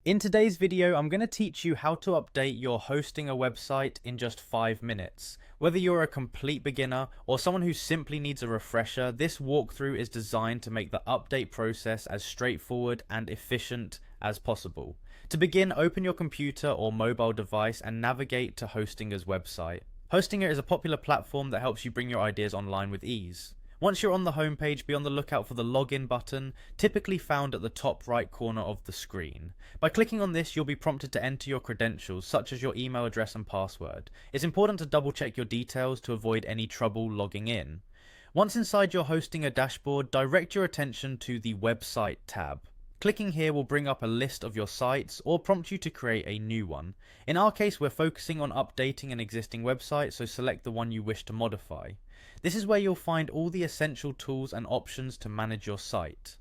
In today's video, I'm going to teach you how to update your hosting a website in just 5 minutes. Whether you're a complete beginner or someone who simply needs a refresher, this walkthrough is designed to make the update process as straightforward and efficient as possible. To begin, open your computer or mobile device and navigate to Hostinger's website. Hostinger is a popular platform that helps you bring your ideas online with ease. Once you're on the homepage, be on the lookout for the login button, typically found at the top right corner of the screen. By clicking on this, you'll be prompted to enter your credentials, such as your email address and password. It's important to double check your details to avoid any trouble logging in. Once inside your Hostinger dashboard, direct your attention to the Website tab. Clicking here will bring up a list of your sites or prompt you to create a new one. In our case, we're focusing on updating an existing website, so select the one you wish to modify. This is where you'll find all the essential tools and options to manage your site.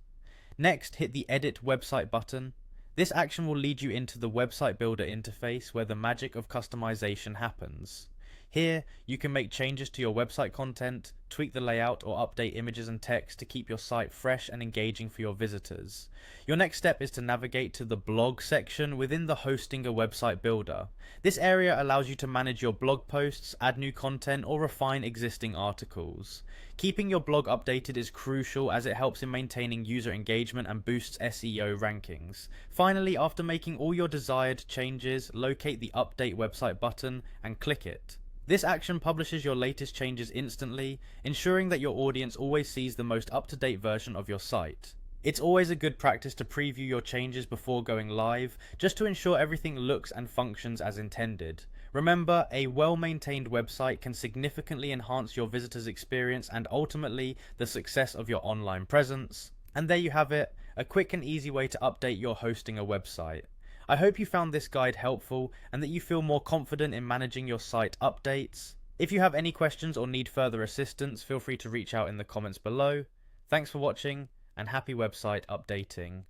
Next, hit the Edit Website button. This action will lead you into the Website Builder interface where the magic of customization happens. Here, you can make changes to your website content, tweak the layout, or update images and text to keep your site fresh and engaging for your visitors. Your next step is to navigate to the blog section within the Hostinger website builder. This area allows you to manage your blog posts, add new content, or refine existing articles. Keeping your blog updated is crucial as it helps in maintaining user engagement and boosts SEO rankings. Finally, after making all your desired changes, locate the Update Website button and click it. This action publishes your latest changes instantly, ensuring that your audience always sees the most up-to-date version of your site. It's always a good practice to preview your changes before going live, just to ensure everything looks and functions as intended. Remember, a well-maintained website can significantly enhance your visitors' experience and ultimately the success of your online presence. And there you have it, a quick and easy way to update your Hostinger website. I hope you found this guide helpful and that you feel more confident in managing your site updates. If you have any questions or need further assistance, feel free to reach out in the comments below. Thanks for watching and happy website updating.